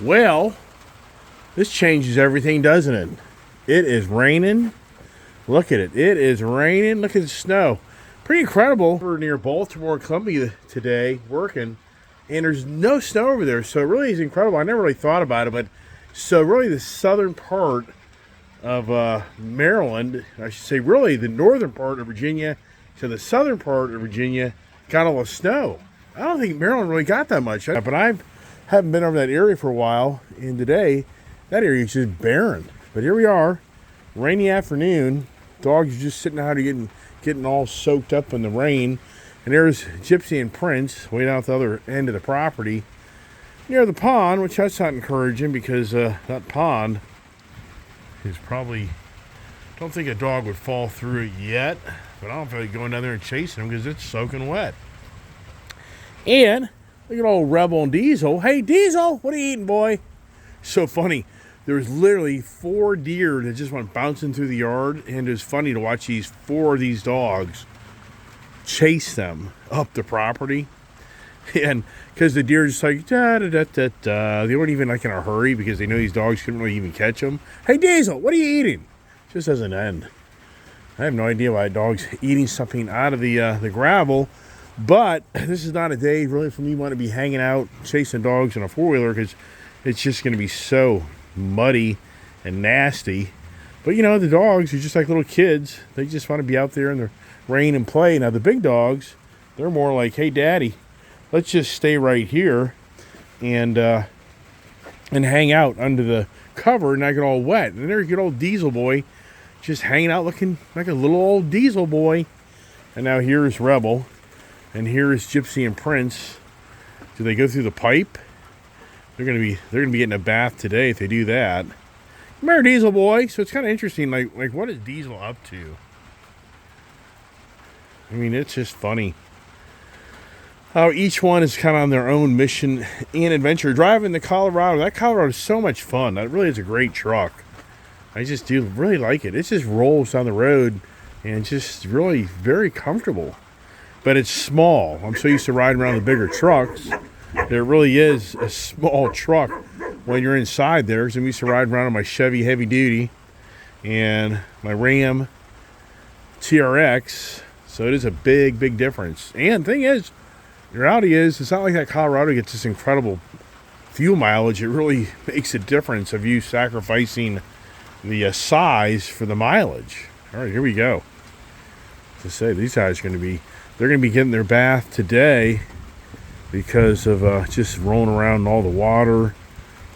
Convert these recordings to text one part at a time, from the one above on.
Well, this changes everything, doesn't it? It is raining. Look at it. It is raining. Look at the snow. Pretty incredible. We're near Baltimore, Columbia today working, and there's no snow over there. So it really is incredible. I never really thought about it, but so really the southern part of Maryland, I should say really the northern part of Virginia to the southern part of Virginia got all the snow. I don't think Maryland really got that much, but I haven't been over that area for a while, and today that area is just barren. But here we are, rainy afternoon. Dogs are just sitting out here getting all soaked up in the rain. And there's Gypsy and Prince way down at the other end of the property near the pond, which that's not encouraging because that pond is probably, don't think a dog would fall through it yet, but I don't feel like going down there and chasing them because it's soaking wet. And look at old Rebel and Diesel. Hey, Diesel, what are you eating, boy? So funny. There was literally 4 deer that just went bouncing through the yard, and it was funny to watch these 4 of these dogs chase them up the property. And because the deer are just like, da da da da da. They weren't even like in a hurry because they know these dogs couldn't really even catch them. Hey, Diesel, what are you eating? Just doesn't end. I have no idea why a dog's eating something out of the gravel. But this is not a day really for me to want to be hanging out chasing dogs in a 4-wheeler because it's just going to be so muddy and nasty. But you know, the dogs are just like little kids. They just want to be out there in the rain and play. Now the big dogs, they're more like, hey, Daddy, let's just stay right here and hang out under the cover and not get all wet. And there's good old Diesel boy just hanging out looking like a little old Diesel boy. And now here's Rebel. And here's Gypsy and Prince. Do they go through the pipe? They're gonna be getting a bath today if they do that. Come here, Diesel boy. So it's kind of interesting. Like what is Diesel up to? I mean, it's just funny how each one is kind of on their own mission and adventure. Driving to Colorado, that Colorado is so much fun. That really is a great truck. I just do really like it. It just rolls down the road and it's just really very comfortable. But it's small. I'm so used to riding around the bigger trucks. There really is a small truck when you're inside there. So I'm used to riding around on my Chevy heavy duty and my Ram TRX. So it is a big, big difference. And the thing is, the reality is, it's not like that Colorado gets this incredible fuel mileage. It really makes a difference of you sacrificing the size for the mileage. All right, here we go. To say these guys are going to be, they're going to be getting their bath today because of just rolling around in all the water.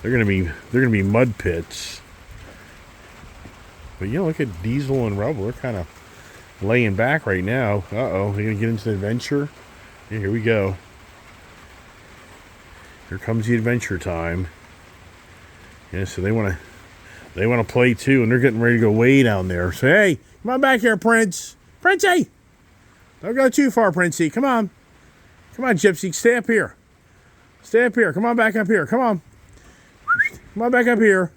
They're going to be mud pits. But you know, look at Diesel and Rebel. They're kind of laying back right now. Uh-oh, they're going to get into the adventure. Here we go. Here comes the adventure time. Yeah, so they want to play too, and they're getting ready to go way down there. So hey, come on back here, Prince. Princey! Don't go too far, Princey. Come on. Come on, Gypsy. Stay up here. Stay up here. Come on back up here. Come on. Come on back up here.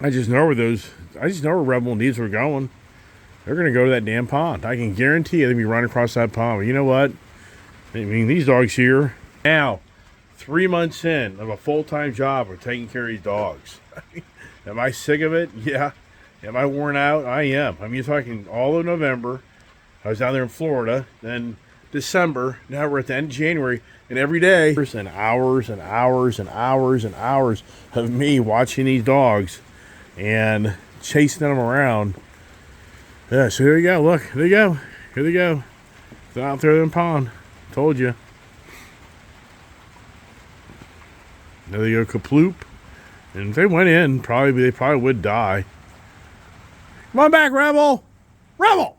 I just know where Rebel and Diesel are going. They're going to go to that damn pond. I can guarantee you they'll be running across that pond. But you know what? I mean, these dogs here. Now, 3 months in of a full-time job of taking care of these dogs. Am I sick of it? Yeah. Am I worn out? I am. I mean, you're talking all of November. I was down there in Florida. Then December. Now we're at the end of January. And every day, and hours and hours and hours and hours of me watching these dogs and chasing them around. Yeah, so here you go. Look, there you go. Here they go. They're out there in the pond. Told you. There they go, kaploop. And if they went in, they probably would die. Come on back, Rebel! Rebel!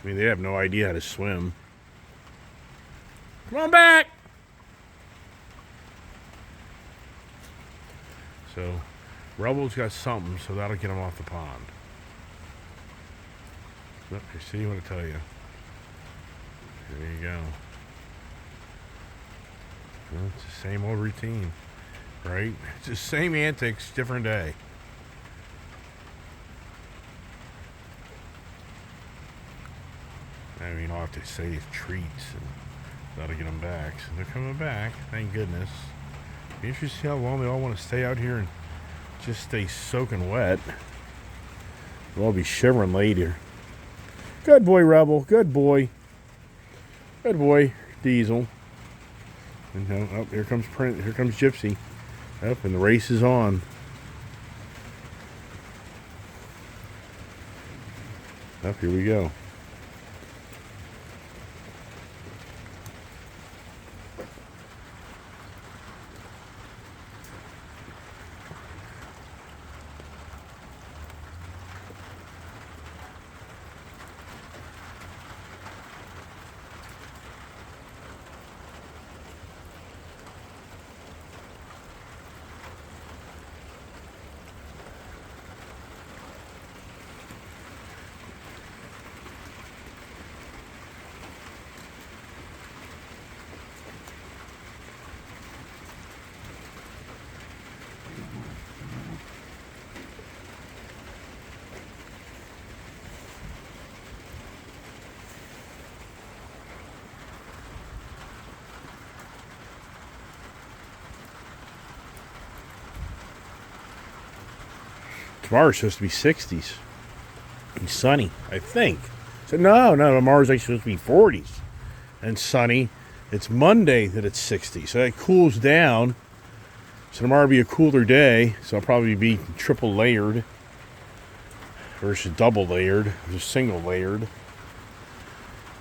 I mean, they have no idea how to swim. Come on back! So, Rebel's got something, so that'll get him off the pond. Look, I see what I tell you. There you go. Well, it's the same old routine, right? It's the same antics, different day. I mean, I'll have to say treats and That'll get them back. So they're coming back. Thank goodness. Be interesting to see how long they all want to stay out here and just stay soaking wet. They'll all be shivering later. Good boy, Rebel. Good boy. Good boy, Diesel. And oh, here comes Print. Here comes Gypsy. Up, and the race is on. Up, here we go. Tomorrow's supposed to be 60s and sunny, I think. So no, tomorrow's actually supposed to be 40s and sunny. It's Monday that it's 60, so it cools down. So tomorrow will be a cooler day, so I'll probably be triple layered versus double layered, just single layered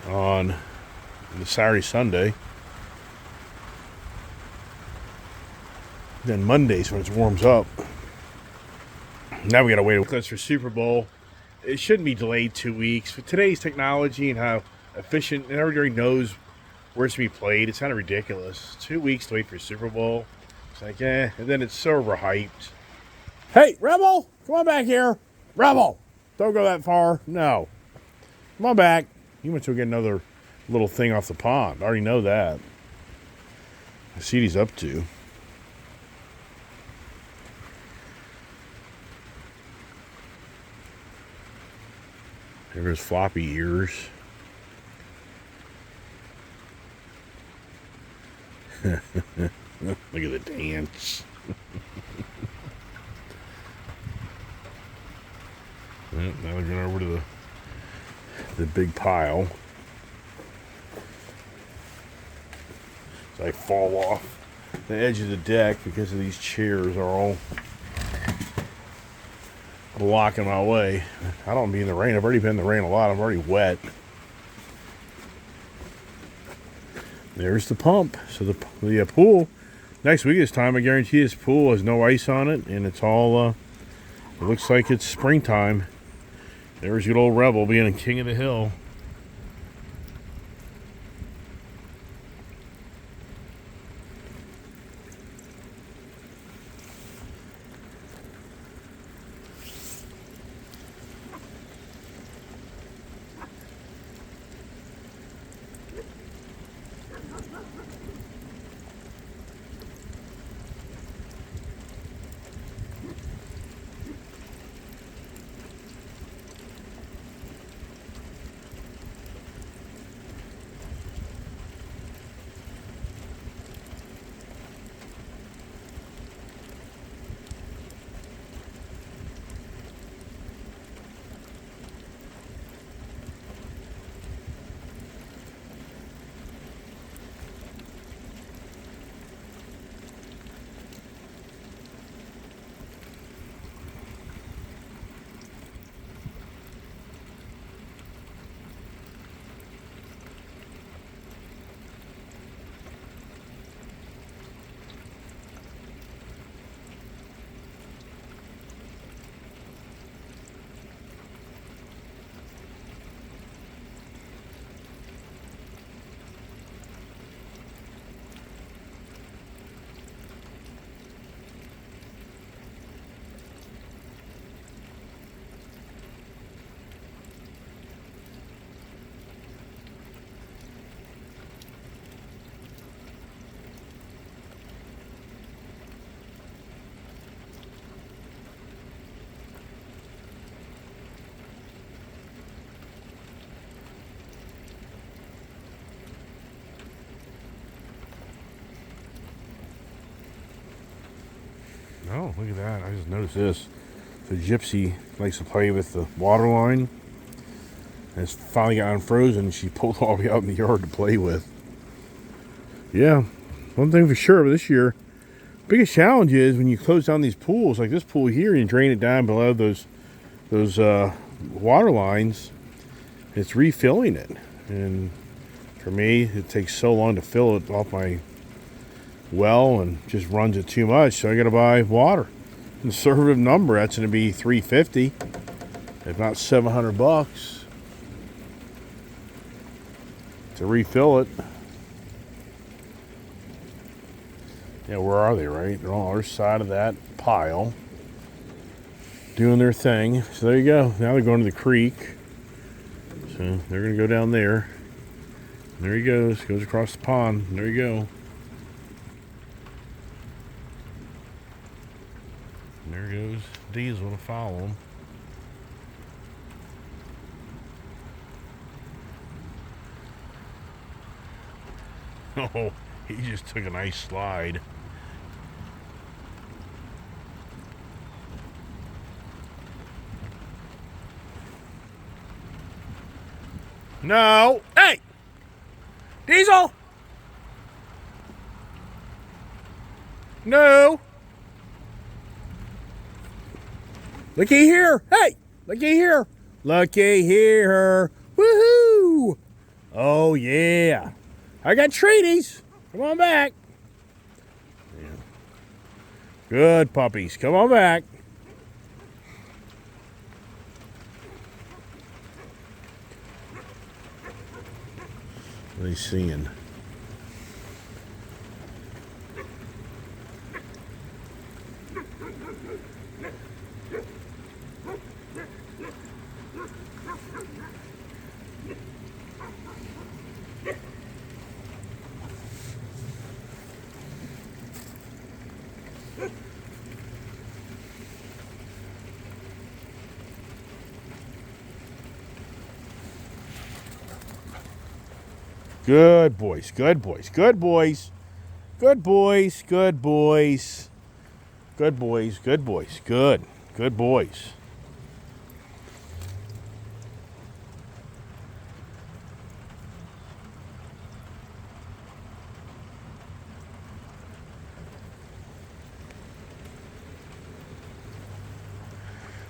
on the Saturday, Sunday. Then Mondays when it warms up. Now we gotta wait for Super Bowl. It shouldn't be delayed 2 weeks. But today's technology and how efficient, and everybody knows where it's to be played, it's kind of ridiculous. 2 weeks to wait for Super Bowl. It's like, and then it's so overhyped. Hey, Rebel, come on back here. Rebel, don't go that far. No. Come on back. You went to get another little thing off the pond. I already know that. I see what he's up to. There's floppy ears. Look at the dance. Now they're going over to the big pile. So I fall off the edge of the deck because of these chairs are all blocking my way. I don't want to be in the rain. I've already been in the rain a lot. I'm already wet. There's the pump. So the pool, next week this time, I guarantee this pool has no ice on it, and it's all, it looks like it's springtime. There's good old Rebel being a king of the hill. Oh, look at that. I just noticed this. So Gypsy likes to play with the water line. And it's finally got unfrozen. She pulled all the way out in the yard to play with. Yeah, one thing for sure this year, biggest challenge is when you close down these pools, like this pool here, and drain it down below those water lines, it's refilling it. And for me, it takes so long to fill it off my well and just runs it too much, so I gotta buy water. Conservative number, that's gonna be $350, if not $700 to refill it. Yeah, where are they, right? They're on the other side of that pile doing their thing. So there you go. Now they're going to the creek. So they're going to go down there. There he goes. Goes across the pond. There you go. And there goes Diesel to follow him. Oh, he just took a nice slide. No! Hey! Diesel! No! Looky here! Hey! Looky here! Looky here! Woohoo! Oh, yeah! I got treaties! Come on back! Yeah. Good puppies. Come on back. What are you seeing? Good boys, good boys, good boys, good boys, good boys, good boys, good boys, good boys.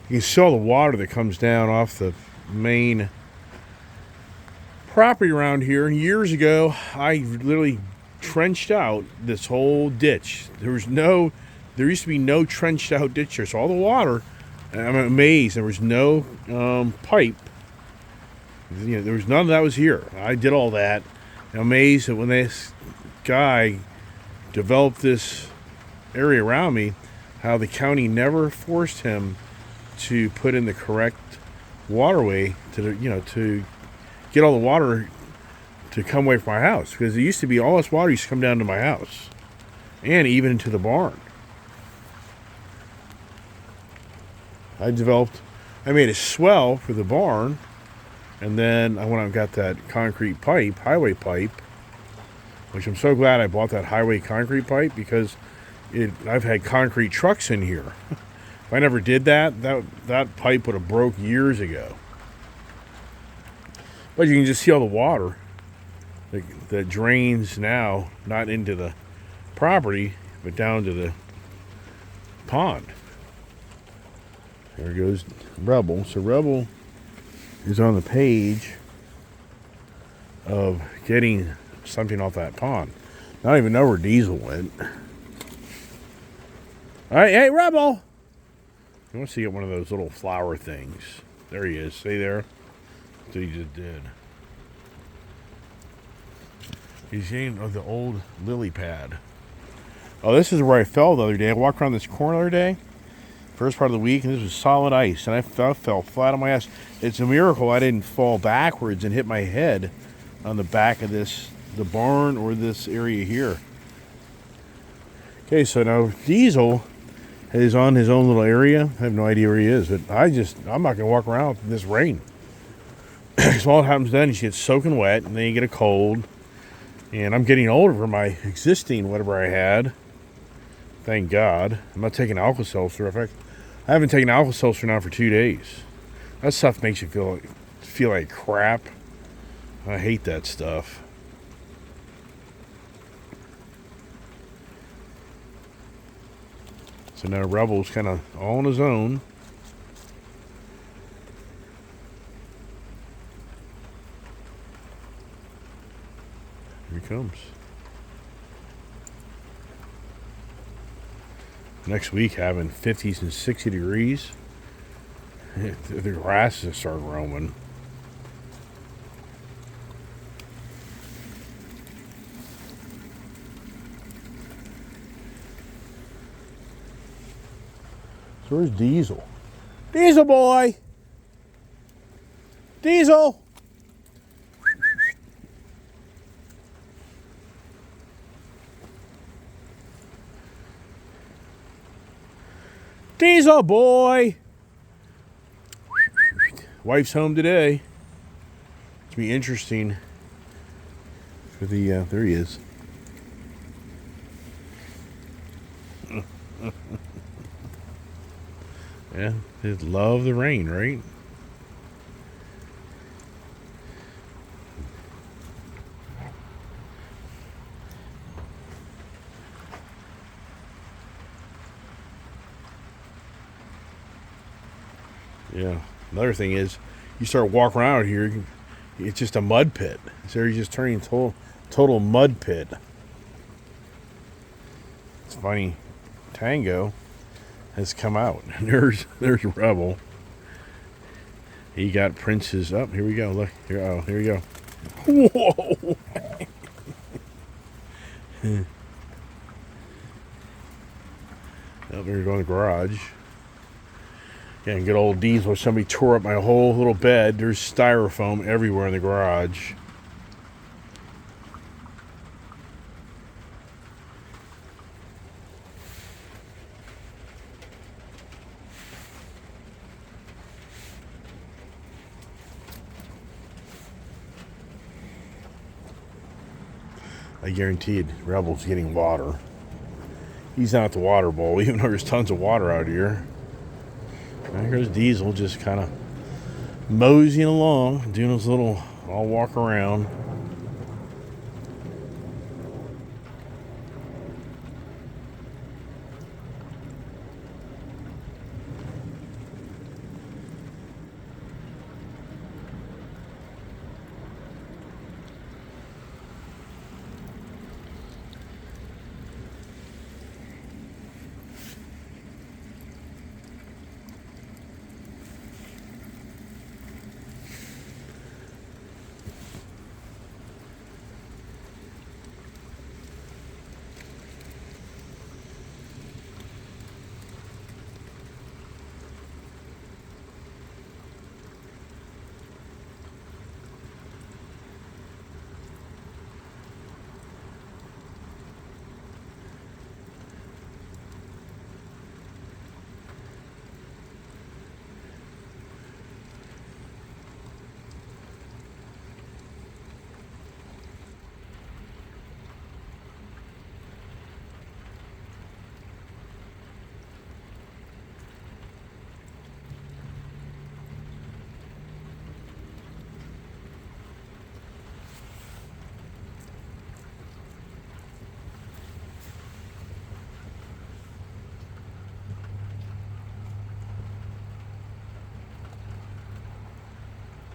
You can see all the water that comes down off the main property around here. And years ago, I literally trenched out this whole ditch. There used to be no trenched out ditch here. So all the water, I'm amazed there was no pipe. You know, there was none of that was here. I did all that. I'm amazed that when this guy developed this area around me, how the county never forced him to put in the correct waterway to get all the water to come away from my house, because it used to be all this water used to come down to my house and even into the barn. I made a swell for the barn, and then I went out and got that concrete pipe, highway pipe, which I'm so glad I bought that highway concrete pipe, because I've had concrete trucks in here. If I never did that pipe would have broke years ago. But you can just see all the water that drains now, not into the property, but down to the pond. There goes Rebel. So Rebel is on the page of getting something off that pond. I don't even know where Diesel went. All right, hey, Rebel! I want to see one of those little flower things. There he is. See there? That's what he just did. He's getting the old lily pad. Oh, this is where I fell the other day. I walked around this corner the other day, first part of the week, and this was solid ice, and I fell flat on my ass. It's a miracle I didn't fall backwards and hit my head on the back of the barn or this area here. Okay, so now Diesel is on his own little area. I have no idea where he is, but I'm not going to walk around in this rain. Because all that happens then is you get soaking wet, and then you get a cold. And I'm getting older for my existing whatever I had. Thank God. I'm not taking Alka-Seltzer. In fact, I haven't taken Alka-Seltzer now for 2 days. That stuff makes you feel like crap. I hate that stuff. So now Rebel's kind of all on his own. Here he comes. Next week having 50s and 60 degrees. The grasses start roaming. So where's Diesel? Diesel boy! Diesel! Diesel boy! Wife's home today. It's gonna be interesting for the, there he is. Yeah, they love the rain, right? Yeah. Another thing is, you start walking around here, it's just a mud pit. So you're just turning total mud pit. It's funny. Tango has come out. There's Rebel. He got Prince's up. Here we go. Look here. Oh, here we go. Whoa! Out there going to the garage. Yeah, and good old Diesel. Somebody tore up my whole little bed. There's styrofoam everywhere in the garage. I guaranteed Rebel's getting water. He's not at the water bowl, even though there's tons of water out here. And here's Diesel just kind of moseying along, doing his little all walk around.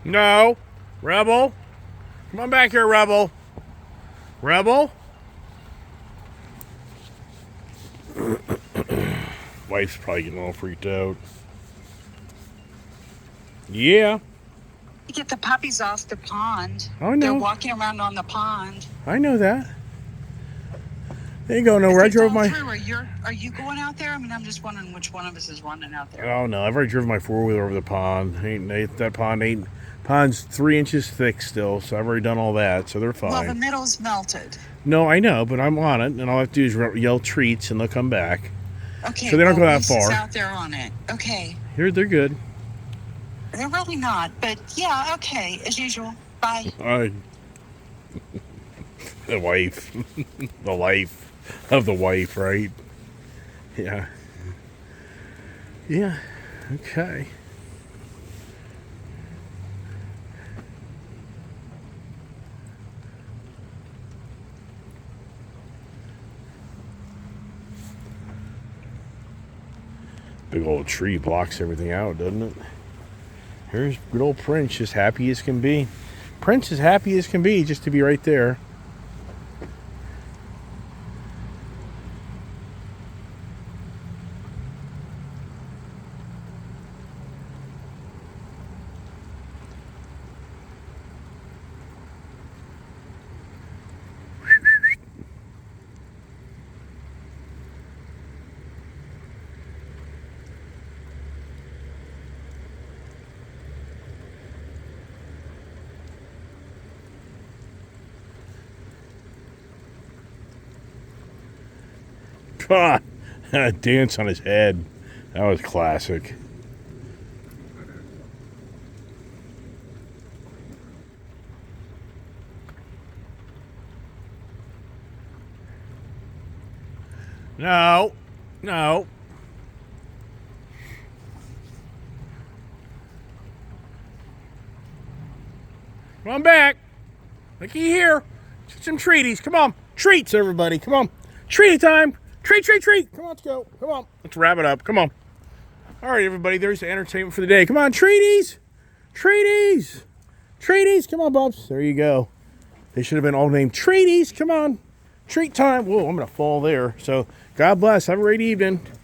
No. Rebel. Come on back here, Rebel. Rebel. Wife's probably getting all freaked out. Yeah. You get the puppies off the pond. I know. They're walking around on the pond. I know that. They ain't going nowhere. I drove my... Are you going out there? I mean, I'm just wondering which one of us is running out there. Oh, no. I've already driven my four-wheeler over the pond. Pond's 3 inches thick still, so I've already done all that, so they're fine. Well, the middle's melted. No, I know, but I'm on it, and all I have to do is yell treats, and they'll come back. Okay. So they don't go that far. Out there on it. Okay. Here, they're good. They're really not, but yeah, okay, as usual. Bye. All right. The wife. The life of the wife, right? Yeah. Yeah. Okay. Big old tree blocks everything out, doesn't it? Here's good old Prince, just happy as can be. Prince is happy as can be just to be right there. Dance on his head. That was classic. No. No. Come on back. Looky here. Some treaties. Come on. Treats, everybody. Come on. Treaty time. Treat. Come on, let's go. Come on. Let's wrap it up. Come on. All right, everybody. There's the entertainment for the day. Come on, treaties. Treaties. Come on, Bubs. There you go. They should have been all named treaties. Come on. Treat time. Whoa, I'm going to fall there. So, God bless. Have a great evening.